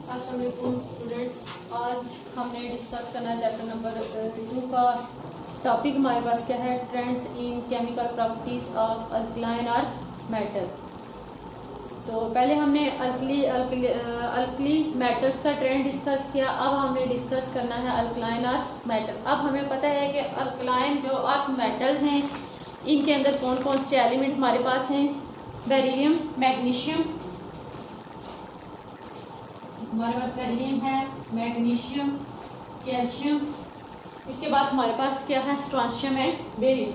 अस्सलाम वालेकुम स्टूडेंट्स, आज हमने डिस्कस करना है चैप्टर नंबर 2 का टॉपिक। हमारे पास क्या है? Trends in chemical properties of alkaline earth metal. तो पहले हमने अल्कली मेटल्स का ट्रेंड डिस्कस किया। अब हमने डिस्कस करना है अल्कलाइन अर्थ मेटल। अब हमें पता है कि अल्कलाइन जो अर्थ मेटल्स हैं इनके अंदर कौन कौन से एलिमेंट हमारे पास हैं। बेरिलियम, मैग्नीशियम, हमारे पास बेरिलियम है, मैग्नीशियम, कैल्शियम। इसके बाद हमारे पास क्या है? Strontium and barium.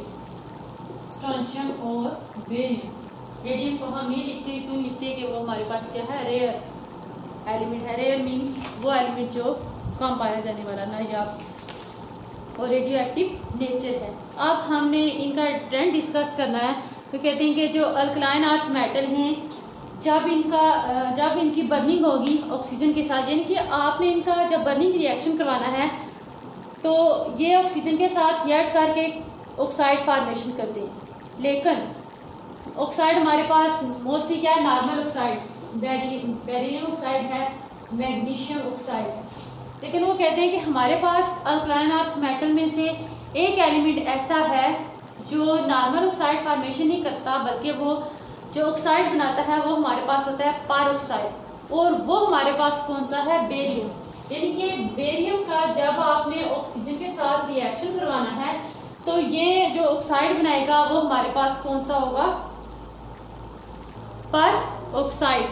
स्ट्रोंशियम और बेरियम। रेडियम को हम नहीं लिखते, क्यों लिखते कि वो हमारे पास क्या है? रेयर एलिमेंट है। रेयर मीन वो एलिमेंट जो कम पाया जाने वाला, नायाब और रेडियो एक्टिव नेचर है। अब हमने इनका ट्रेंड डिस्कस करना है। तो कहते हैं कि जो अल्कलाइन अर्थ मेटल हैं, जब इनकी बर्निंग होगी ऑक्सीजन के साथ, यानी कि आपने इनका जब बर्निंग रिएक्शन करवाना है तो ये ऑक्सीजन के साथ रिएक्ट करके ऑक्साइड फार्मेशन करते हैं। लेकिन ऑक्साइड हमारे पास मोस्टली क्या है? नॉर्मल ऑक्साइड, बेरिलियम ऑक्साइड है, मैग्नीशियम ऑक्साइड है। लेकिन वो कहते हैं कि हमारे पास अल्कलाइन अर्थ मेटल में से एक एलिमेंट ऐसा है जो नॉर्मल ऑक्साइड फार्मेशन नहीं करता, बल्कि वो जो ऑक्साइड बनाता है वो हमारे पास होता है पेरोक्साइड। और वो हमारे पास कौन सा है? बेरियम। यानी कि बेरियम का जब आपने ऑक्सीजन के साथ रिएक्शन करवाना है तो ये जो ऑक्साइड बनाएगा वो हमारे पास कौन सा होगा? पेरोक्साइड।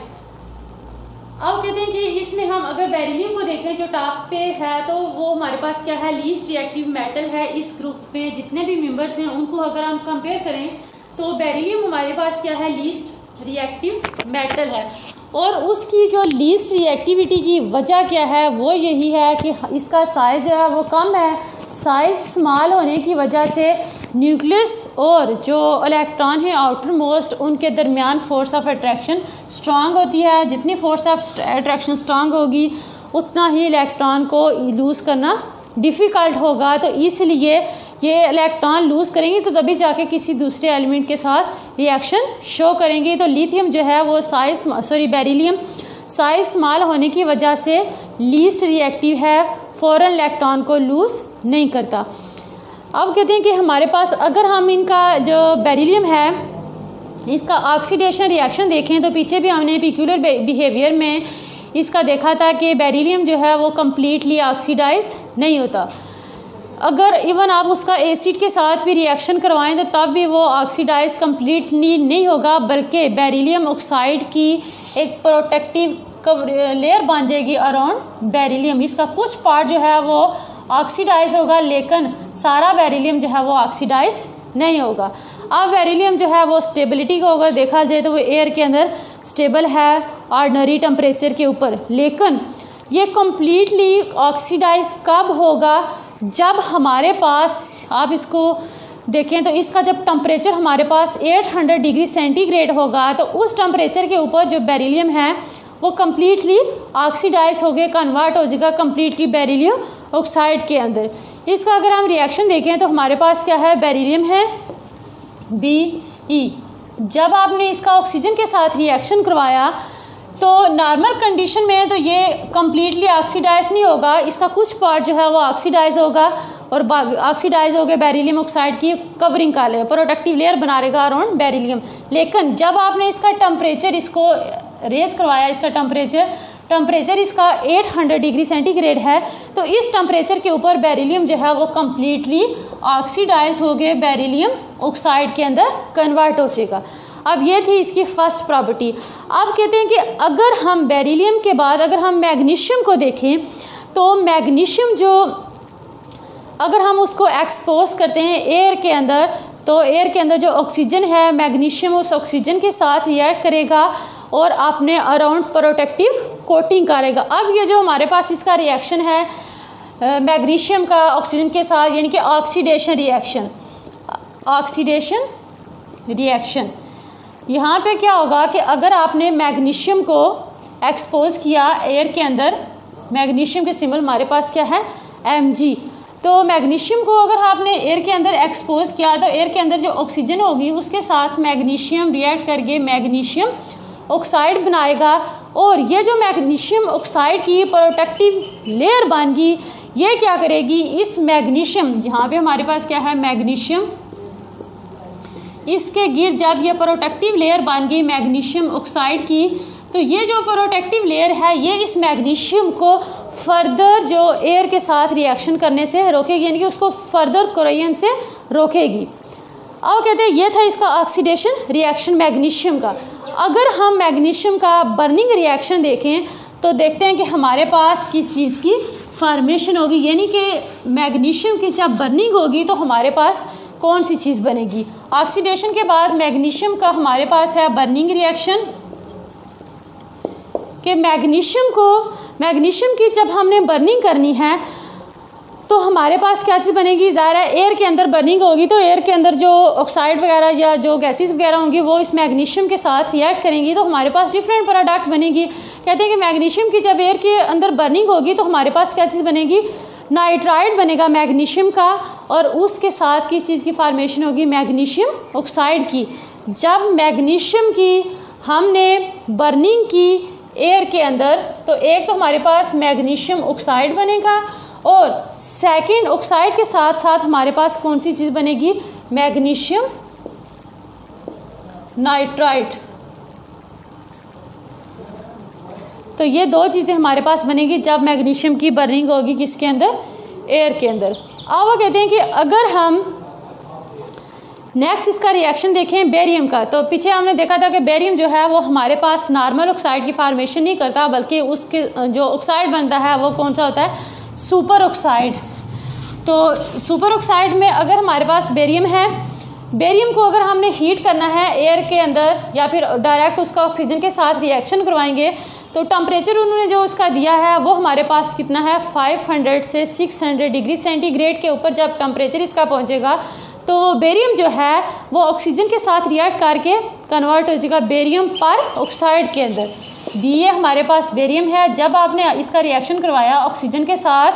अब कहते हैं कि इसमें हम अगर बेरिलियम को देखें जो टॉप पे है, तो वो हमारे पास क्या है? लीस्ट रिएक्टिव मेटल है। इस ग्रुप पे जितने भी मेंबर्स हैं उनको अगर हम कंपेयर करें तो बेरिलियम हमारे पास क्या है? लीस्ट रिएक्टिव मेटल है। और उसकी जो लीस्ट रिएक्टिविटी की वजह क्या है? वो यही है कि इसका साइज़ जो है वो कम है। साइज़ स्मॉल होने की वजह से न्यूक्लियस और जो इलेक्ट्रॉन है आउटर मोस्ट, उनके दरमियान फोर्स ऑफ अट्रैक्शन स्ट्रांग होती है। जितनी फोर्स ऑफ अट्रैक्शन स्ट्रांग होगी उतना ही इलेक्ट्रॉन को लूज़ करना डिफ़िकल्ट होगा। तो इसलिए ये इलेक्ट्रॉन लूज़ करेंगे तो तभी जाके किसी दूसरे एलिमेंट के साथ रिएक्शन शो करेंगे। तो लिथियम जो है वो बेरिलियम साइज स्मॉल होने की वजह से लीस्ट रिएक्टिव है, फ़ौरन इलेक्ट्रॉन को लूज़ नहीं करता। अब कहते हैं कि हमारे पास अगर हम इनका जो बेरिलियम है इसका ऑक्सीडेशन रिएक्शन देखें तो पीछे भी हमने पिक्यूलर बिहेवियर में इसका देखा था कि बेरिलियम जो है वो कम्प्लीटली ऑक्सीडाइज नहीं होता। अगर इवन आप उसका एसिड के साथ भी रिएक्शन करवाएं तो तब भी वो ऑक्सीडाइज कम्प्लीटली नहीं होगा, बल्कि बेरिलियम ऑक्साइड की एक प्रोटेक्टिव लेयर बन जाएगी अराउंड बेरिलियम। इसका कुछ पार्ट जो है वो ऑक्सीडाइज होगा, लेकिन सारा बेरिलियम जो है वो ऑक्सीडाइज नहीं होगा। अब बेरिलियम जो है वो स्टेबिलिटी को अगर देखा जाए तो वो एयर के अंदर स्टेबल है ऑर्डिनरी टेम्परेचर के ऊपर, लेकिन ये कम्प्लीटली ऑक्सीडाइज कब होगा? जब हमारे पास आप इसको देखें तो इसका जब टेम्परेचर हमारे पास 800 डिग्री सेंटीग्रेड होगा तो उस टेम्परेचर के ऊपर जो बेरिलियम है वो कम्प्लीटली ऑक्सीडाइज हो गए, कन्वर्ट हो जाएगा कम्प्लीटली बेरिलियम ऑक्साइड के अंदर। इसका अगर हम रिएक्शन देखें तो हमारे पास क्या है? बेरिलियम है Be। जब आपने इसका ऑक्सीजन के साथ रिएक्शन करवाया तो नॉर्मल कंडीशन में तो ये कम्प्लीटली ऑक्सीडाइज नहीं होगा, इसका कुछ पार्ट जो है वो ऑक्सीडाइज होगा और ऑक्सीडाइज हो गए बेरिलियम ऑक्साइड की कवरिंग का लेयर, प्रोटेक्टिव लेयर बना रहेगा अराउंड बेरिलियम। लेकिन जब आपने इसका टेम्परेचर इसको रेज करवाया, इसका टेम्परेचर इसका 800 डिग्री सेंटीग्रेड है, तो इस टेम्परेचर के ऊपर बेरिलियम जो है वो कम्प्लीटली ऑक्सीडाइज हो गए बेरिलियम ऑक्साइड के अंदर कन्वर्ट हो जाएगा। अब ये थी इसकी फर्स्ट प्रॉपर्टी। अब कहते हैं कि अगर हम बेरिलियम के बाद अगर हम मैग्नीशियम को देखें तो मैग्नीशियम जो अगर हम उसको एक्सपोज करते हैं एयर के अंदर, तो एयर के अंदर जो ऑक्सीजन है, मैग्नीशियम उस ऑक्सीजन के साथ रिएक्ट करेगा और अपने अराउंड प्रोटेक्टिव कोटिंग करेगा। अब ये जो हमारे पास इसका रिएक्शन है मैग्नीशियम का ऑक्सीजन के साथ, यानी कि ऑक्सीडेशन रिएक्शन, यहाँ पे क्या होगा कि अगर आपने मैग्नीशियम को एक्सपोज किया एयर के अंदर, मैग्नीशियम के सिंबल हमारे पास क्या है? Mg। तो मैग्नीशियम को अगर आपने एयर के अंदर एक्सपोज किया तो एयर के अंदर जो ऑक्सीजन होगी उसके साथ मैग्नीशियम रिएक्ट करके मैग्नीशियम ऑक्साइड बनाएगा और ये जो मैग्नीशियम ऑक्साइड की प्रोटेक्टिव लेयर बन गई, ये क्या करेगी, इस मैग्नीशियम, यहाँ पे हमारे पास क्या है मैग्नीशियम, इसके गिर जब ये प्रोटेक्टिव लेयर बन गई मैग्नीशियम ऑक्साइड की, तो ये जो प्रोटेक्टिव लेयर है ये इस मैग्नीशियम को फर्दर जो एयर के साथ रिएक्शन करने से रोकेगी, यानी कि उसको फर्दर कोरोजन से रोकेगी। अब कहते हैं ये था इसका ऑक्सीडेशन रिएक्शन मैग्नीशियम का। अगर हम मैग्नीशियम का बर्निंग रिएक्शन देखें तो देखते हैं कि हमारे पास किस चीज़ की फॉर्मेशन होगी, यानी कि मैग्नीशियम की जब बर्निंग होगी तो हमारे पास कौन सी चीज़ बनेगी। ऑक्सीडेशन के बाद मैग्नीशियम का हमारे पास है बर्निंग रिएक्शन, कि मैग्नीशियम की जब हमने बर्निंग करनी है तो हमारे पास क्या चीज़ बनेगी, ज़ाहिर है एयर के अंदर बर्निंग होगी तो एयर के अंदर जो ऑक्साइड वगैरह या जो गैसेस वगैरह होंगी वो इस मैग्नीशियम के साथ रिएक्ट करेंगी तो हमारे पास डिफरेंट प्रोडक्ट बनेगी। कहते हैं कि मैग्नीशियम की जब एयर के अंदर बर्निंग होगी तो हमारे पास क्या चीज़ बनेगी, नाइट्राइड बनेगा मैग्नीशियम का, और उसके साथ किस चीज़ की फॉर्मेशन होगी, मैग्नीशियम ऑक्साइड की। जब मैग्नीशियम की हमने बर्निंग की एयर के अंदर तो एक तो हमारे पास मैग्नीशियम ऑक्साइड बनेगा और सेकंड ऑक्साइड के साथ साथ हमारे पास कौन सी चीज़ बनेगी, मैग्नीशियम नाइट्राइड। तो ये दो चीज़ें हमारे पास बनेगी जब मैग्नीशियम की बर्निंग होगी किसके अंदर, एयर के अंदर। अब वो कहते हैं कि अगर हम नेक्स्ट इसका रिएक्शन देखें बेरियम का, तो पीछे हमने देखा था कि बेरियम जो है वो हमारे पास नॉर्मल ऑक्साइड की फॉर्मेशन नहीं करता, बल्कि उसके जो ऑक्साइड बनता है वो कौन सा होता है, सुपर ऑक्साइड। तो सुपर ऑक्साइड में अगर हमारे पास बेरियम है, बेरियम को अगर हमने हीट करना है एयर के अंदर या फिर डायरेक्ट उसका ऑक्सीजन के साथ रिएक्शन करवाएंगे तो टेम्परेचर उन्होंने जो उसका दिया है वो हमारे पास कितना है, 500 से 600 डिग्री सेंटीग्रेड के ऊपर जब टेम्परेचर इसका पहुंचेगा तो बेरियम जो है वो ऑक्सीजन के साथ रिएक्ट करके कन्वर्ट हो जाएगा बेरियम पर ऑक्साइड के अंदर। ये हमारे पास बेरियम है, जब आपने इसका रिएक्शन करवाया ऑक्सीजन के साथ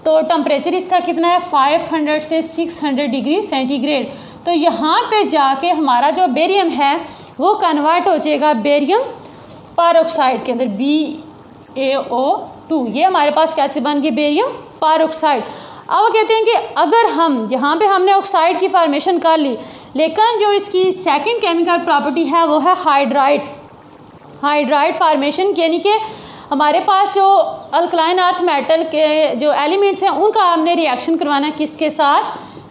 तो टेम्परेचर इसका कितना है, 500 से 600 डिग्री सेंटीग्रेड। तो यहाँ पे जाके हमारा जो बेरियम है वो कन्वर्ट हो जाएगा बेरियम पर ऑक्साइड के अंदर, BaO2। ये हमारे पास क्या चीज़ बन गई, बेरियम पर ऑक्साइड। अब कहते हैं कि अगर हम यहाँ पे हमने ऑक्साइड की फॉर्मेशन कर ली, लेकिन जो इसकी सेकंड केमिकल प्रॉपर्टी है वो है हाइड्राइड फॉर्मेशन, यानी कि हमारे पास जो अल्कलाइन अर्थ मेटल के जो एलिमेंट्स हैं उनका हमने रिएक्शन करवाना है किसके साथ,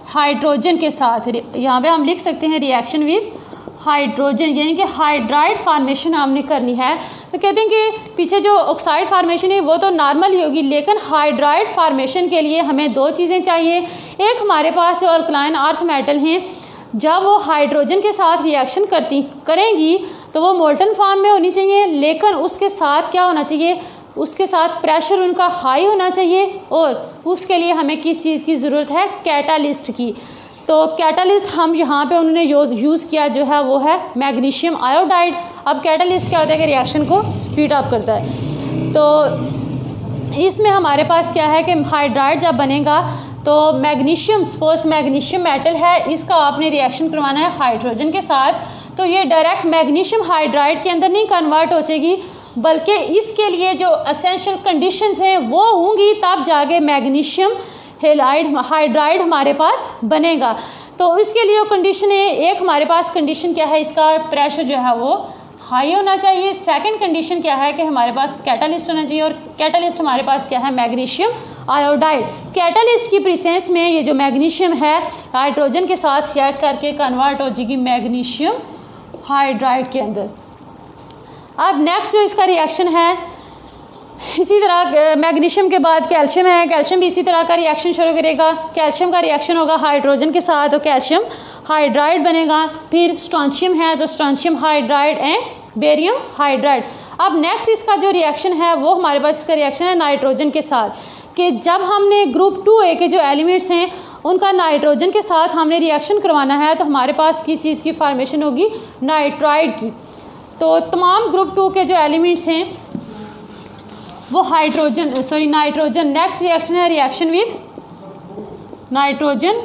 हाइड्रोजन के साथ। यहाँ पे हम लिख सकते हैं रिएक्शन विद हाइड्रोजन, यानी कि हाइड्राइड फॉर्मेशन हमने करनी है। तो कहते हैं कि पीछे जो ऑक्साइड फॉर्मेशन है वो तो नॉर्मल ही होगी, लेकिन हाइड्राइड फॉर्मेशन के लिए हमें दो चीज़ें चाहिए। एक हमारे पास जो अल्कलाइन अर्थ मेटल हैं जब वो हाइड्रोजन के साथ रिएक्शन करेंगी तो वो मोल्टन फॉर्म में होनी चाहिए, लेकिन उसके साथ क्या होना चाहिए, उसके साथ प्रेशर उनका हाई होना चाहिए, और उसके लिए हमें किस चीज़ की ज़रूरत है, कैटालिस्ट की। तो कैटालिस्ट हम यहाँ पे उन्होंने यूज़ किया जो है वो है मैग्नीशियम आयोडाइड। अब कैटालिस्ट क्या होता है कि रिएक्शन को स्पीड अप करता है। तो इसमें हमारे पास क्या है कि हाइड्राइड जब बनेगा तो मैग्नीशियम, सपोज मैग्नीशियम मेटल है, इसका आपने रिएक्शन करवाना है हाइड्रोजन के साथ, तो ये डायरेक्ट मैग्नीशियम हाइड्राइड के अंदर नहीं कन्वर्ट हो जाएगी, बल्कि इसके लिए जो एसेंशियल कंडीशंस हैं वो होंगी, तब जाके मैग्नीशियम हाइड्राइड हमारे पास बनेगा। तो इसके लिए कंडीशन है, एक हमारे पास कंडीशन क्या है, इसका प्रेशर जो है वो हाई होना चाहिए। सेकंड कंडीशन क्या है कि हमारे पास कैटालिस्ट होना चाहिए, और कैटालिस्ट हमारे पास क्या है, मैग्नीशियम आयोडाइड। कैटालिस्ट की प्रेजेंस में ये जो मैग्नीशियम है हाइड्रोजन के साथ रिएक्ट करके कन्वर्ट हो जाएगी मैग्नीशियम हाइड्राइड के अंदर। अब नेक्स्ट जो इसका रिएक्शन है, इसी तरह मैग्नीशियम के बाद कैल्शियम है, कैल्शियम भी इसी तरह का रिएक्शन शुरू करेगा। कैल्शियम का रिएक्शन होगा हाइड्रोजन के साथ तो कैल्शियम हाइड्राइड बनेगा। फिर स्ट्रोंशियम है तो strontium hydride and barium hydride. अब नेक्स्ट इसका जो रिएक्शन है वो हमारे पास इसका रिएक्शन है नाइट्रोजन के साथ, कि जब हमने ग्रुप 2A के जो एलिमेंट्स हैं उनका नाइट्रोजन के साथ हमने रिएक्शन करवाना है तो हमारे पास किस चीज़ की फॉर्मेशन होगी, नाइट्राइड की। तो तमाम ग्रुप 2 के जो एलिमेंट्स हैं वो नाइट्रोजन। नेक्स्ट रिएक्शन है रिएक्शन विद नाइट्रोजन।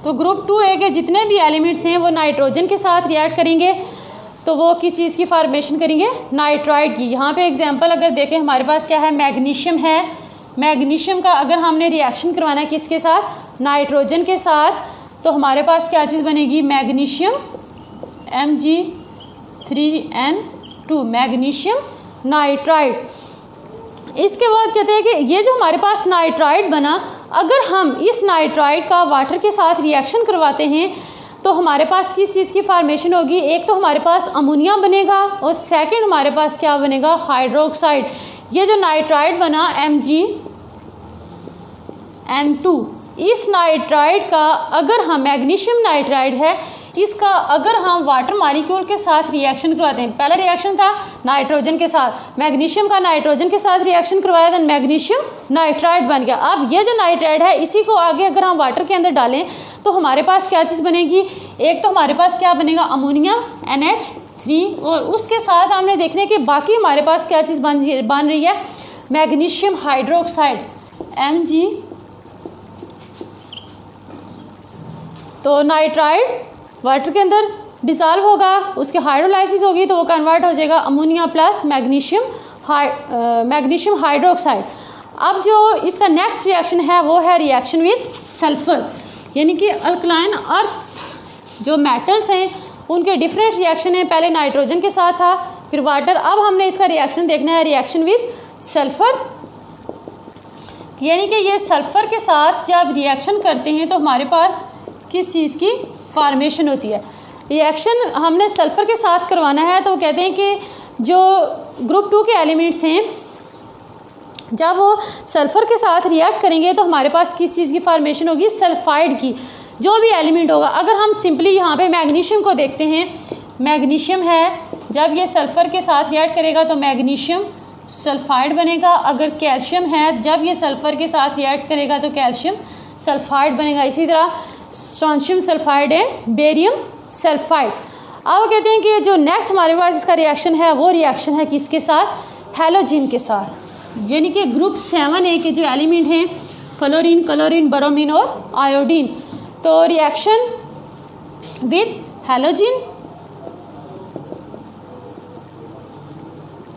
तो ग्रुप 2A के जितने भी एलिमेंट्स हैं वो नाइट्रोजन के साथ रिएक्ट करेंगे तो वो किस चीज़ की फॉर्मेशन करेंगे, नाइट्राइड की। यहाँ पे एग्जांपल अगर देखें हमारे पास क्या है, मैग्नीशियम है। मैग्नीशियम का अगर हमने रिएक्शन करवाना है किसके साथ, नाइट्रोजन के साथ, तो हमारे पास क्या चीज़ बनेगी, मैग्नीशियम Mg3n2 मैग्नीशियम नाइट्राइड। इसके बाद कहते हैं कि ये जो हमारे पास नाइट्राइड बना, अगर हम इस नाइट्राइड का वाटर के साथ रिएक्शन करवाते हैं तो हमारे पास किस चीज़ की फॉर्मेशन होगी, एक तो हमारे पास अमोनिया बनेगा और सेकंड हमारे पास क्या बनेगा, हाइड्रोक्साइड। ये जो नाइट्राइड बना Mgn2, इस नाइट्राइड का अगर हम, मैग्नीशियम नाइट्राइड है, इसका अगर हम वाटर मॉलिक्यूल के साथ रिएक्शन करवाते हैं, पहला रिएक्शन था नाइट्रोजन के साथ, मैग्नीशियम का नाइट्रोजन के साथ रिएक्शन करवाया, देन मैग्नीशियम नाइट्राइड बन गया। अब ये जो नाइट्राइड है इसी को आगे अगर हम वाटर के अंदर डालें तो हमारे पास क्या चीज़ बनेगी, एक तो हमारे पास क्या बनेगा, अमोनिया NH3, और उसके साथ हमने देखने कि बाकी हमारे पास क्या चीज़ बन रही है, मैग्नीशियम हाइड्रोक्साइड Mg। तो नाइट्राइड वाटर के अंदर डिसॉल्व होगा, उसकी हाइड्रोलाइसिस होगी तो वो कन्वर्ट हो जाएगा अमोनिया प्लस मैग्नीशियम हाइड्रोक्साइड। अब जो इसका नेक्स्ट रिएक्शन है वो है रिएक्शन विद सल्फर, यानी कि अल्कलाइन अर्थ जो मेटल्स हैं उनके डिफरेंट रिएक्शन है। पहले नाइट्रोजन के साथ था, फिर वाटर, अब हमने इसका रिएक्शन देखना है रिएक्शन विद सल्फर, यानी कि ये सल्फर के साथ जब रिएक्शन करते हैं तो हमारे पास किस चीज़ की फॉर्मेशन होती है। रिएक्शन हमने सल्फ़र के साथ करवाना है तो वो कहते हैं कि जो ग्रुप 2 के एलिमेंट्स हैं जब वो सल्फ़र के साथ रिएक्ट करेंगे तो हमारे पास किस चीज़ की फॉर्मेशन होगी, सल्फाइड की। जो भी एलिमेंट होगा, अगर हम सिंपली यहाँ पे मैग्नीशियम को देखते हैं, मैग्नीशियम है, जब ये सल्फ़र के साथ रिएक्ट करेगा तो मैग्नीशियम सल्फाइड बनेगा। अगर कैल्शियम है, जब ये सल्फ़र के साथ रिएक्ट करेगा तो कैल्शियम सल्फाइड बनेगा। इसी तरह strontium sulphide and barium sulphide. अब कहते हैं कि जो नेक्स्ट हमारे पास इसका रिएक्शन है वो रिएक्शन है किसके साथ, हैलोजन के साथ, यानी कि ग्रुप 7A के जो एलिमेंट हैं फ्लोरीन, क्लोरीन, ब्रोमीन और आयोडीन। तो रिएक्शन विद हैलोजन,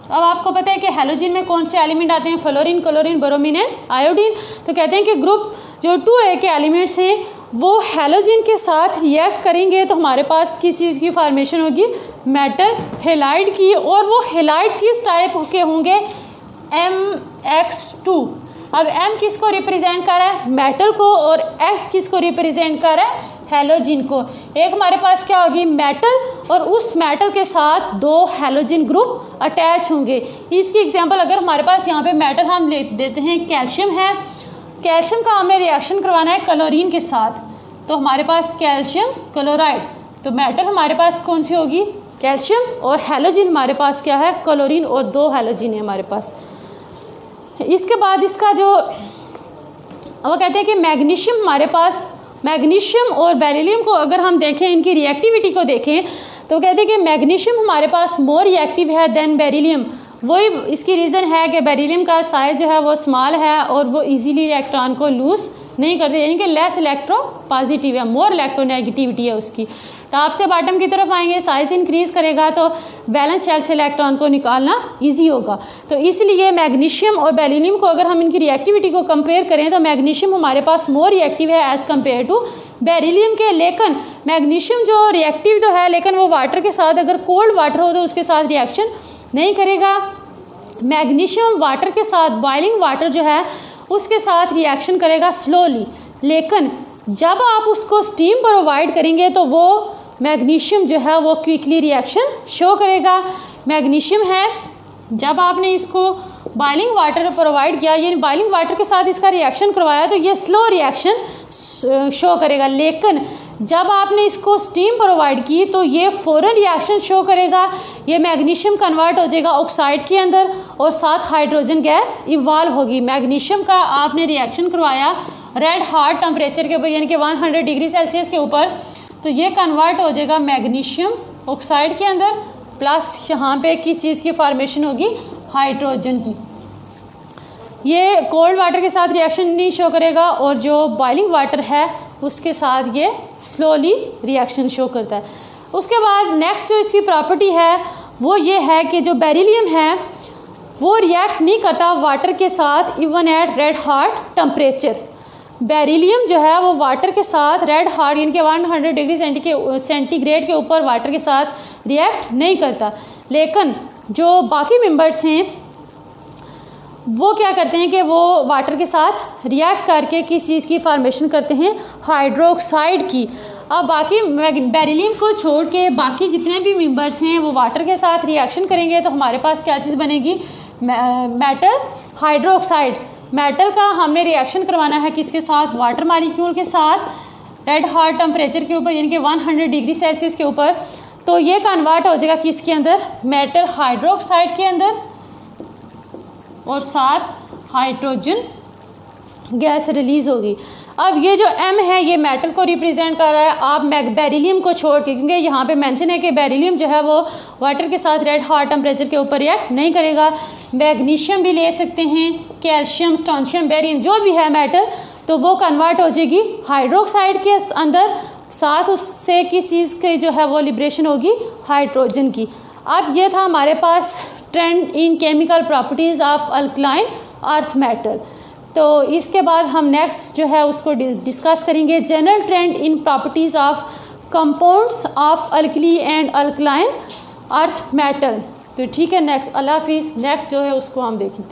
अब आपको पता है कि हैलोजन में कौन से एलिमेंट आते हैं, fluorine, chlorine, bromine and iodine. तो कहते हैं कि ग्रुप जो 2A के एलिमेंट्स हैं वो हैलोजन के साथ रिएक्ट करेंगे तो हमारे पास किस चीज़ की फॉर्मेशन होगी, मेटल हेलाइड की। और वो हेलाइड किस टाइप के होंगे, MX2। अब M किसको रिप्रेजेंट कर रहा है, मेटल को, और X किसको रिप्रेजेंट कर रहा है, हैलोजन को। एक हमारे पास क्या होगी, मेटल, और उस मेटल के साथ 2 हैलोजन ग्रुप अटैच होंगे। इसकी एग्जांपल अगर हमारे पास यहाँ पे मेटल हम ले देते हैं, कैल्शियम है, कैल्शियम का हमने रिएक्शन करवाना है क्लोरीन के साथ तो हमारे पास कैल्शियम क्लोराइड। तो मेटल हमारे पास कौन सी होगी, कैल्शियम, और हैलोजन हमारे पास क्या है, क्लोरीन, और 2 हैलोजन है हमारे पास। इसके बाद इसका जो वो कहते हैं कि मैग्नीशियम हमारे पास, मैग्नीशियम और बेरिलियम को अगर हम देखें, इनकी रिएक्टिविटी को देखें तो कहते हैं कि मैग्नीशियम हमारे पास मोर रिएक्टिव है देन बेरिलियम। वही इसकी रीज़न है कि बेरिलियम का साइज़ जो है वो स्मॉल है और वो इजीली इलेक्ट्रॉन को लूज़ नहीं करते, यानी कि लेस इलेक्ट्रो पॉजिटिव है, मोर इलेक्ट्रोनेगेटिविटी है उसकी। टॉप से बॉटम की तरफ आएंगे, साइज़ इंक्रीज़ करेगा तो बैलेंस शेल से इलेक्ट्रॉन को निकालना ईजी होगा। तो इसलिए मैग्नीशियम और बेरिलियम को अगर हम इनकी रिएक्टिविटी को कंपेयर करें तो मैग्नीशियम हमारे पास मोर रिएक्टिव है एज़ कम्पेयर टू बेरिलियम के। लेकिन मैग्नीशियम जो रिएक्टिव तो है लेकिन वो वाटर के साथ, अगर कोल्ड वाटर हो तो उसके साथ रिएक्शन नहीं करेगा। मैग्नीशियम वाटर के साथ, बॉइलिंग वाटर जो है उसके साथ रिएक्शन करेगा स्लोली, लेकिन जब आप उसको स्टीम प्रोवाइड करेंगे तो वो मैग्नीशियम जो है वो क्विकली रिएक्शन शो करेगा। मैग्नीशियम है, जब आपने इसको बॉइलिंग वाटर प्रोवाइड किया, यानी बॉइलिंग वाटर के साथ इसका रिएक्शन करवाया तो ये स्लो रिएक्शन शो करेगा, लेकिन जब आपने इसको स्टीम प्रोवाइड की तो ये फ़ौरन रिएक्शन शो करेगा। ये मैग्नीशियम कन्वर्ट हो जाएगा ऑक्साइड के अंदर और साथ हाइड्रोजन गैस इवॉल्व होगी। मैग्नीशियम का आपने रिएक्शन करवाया रेड हार्ट टेम्परेचर के ऊपर, यानी कि 100 डिग्री सेल्सियस के ऊपर, तो ये कन्वर्ट हो जाएगा मैग्नीशियम ऑक्साइड के अंदर, प्लस यहाँ पे किस चीज़ की फॉर्मेशन होगी, हाइड्रोजन की। ये कोल्ड वाटर के साथ रिएक्शन नहीं शो करेगा और जो बॉइलिंग वाटर है उसके साथ ये स्लोली रिएक्शन शो करता है। उसके बाद नेक्स्ट जो इसकी प्रॉपर्टी है वो ये है कि जो बेरिलियम है वो रिएक्ट नहीं करता वाटर के साथ even at red hot temperature. Beryllium जो है वो वाटर के साथ रेड हॉट यानी कि 100 डिग्री सेंटीग्रेड के ऊपर वाटर के साथ रिएक्ट नहीं करता। लेकिन जो बाकी मेंबर्स हैं वो क्या करते हैं कि वो वाटर के साथ रिएक्ट करके किस चीज़ की फॉर्मेशन करते हैं, हाइड्रोक्साइड की। अब बाकी बेरिलियम को छोड़ के बाकी जितने भी मेंबर्स हैं वो वाटर के साथ रिएक्शन करेंगे तो हमारे पास क्या चीज़ बनेगी, मेटल हाइड्रोक्साइड। मेटल का हमने रिएक्शन करवाना है किसके साथ, वाटर मॉलिक्यूल के साथ रेड हॉट टेम्परेचर के ऊपर यानी कि 100 डिग्री सेल्सियस के ऊपर। तो ये कन्वर्ट हो जाएगा किसके अंदर, मेटल हाइड्रोक्साइड के अंदर, और साथ हाइड्रोजन गैस रिलीज़ होगी। अब ये जो M है ये मेटल को रिप्रेजेंट कर रहा है। आप बेरिलियम को छोड़ के, क्योंकि यहाँ पे मेंशन है कि बेरिलियम जो है वो वाटर के साथ रेड हॉट टेम्परेचर के ऊपर रिएक्ट नहीं करेगा। मैग्नीशियम भी ले सकते हैं, कैल्शियम, स्ट्रोंशियम, बेरियम जो भी है मेटल, तो वो कन्वर्ट हो जाएगी हाइड्रोक्साइड के अंदर। साथ उससे किस चीज़ की जो है वो लिब्रेशन होगी, हाइड्रोजन की। अब ये था हमारे पास trend in chemical properties of alkaline earth metal. तो इसके बाद हम नेक्स्ट जो है उसको डिस्कस करेंगे, general trend in properties of compounds of alkali and alkaline earth metal. तो ठीक है, नेक्स्ट अल्लाह हाफिज़, नेक्स्ट जो है उसको हम देखेंगे।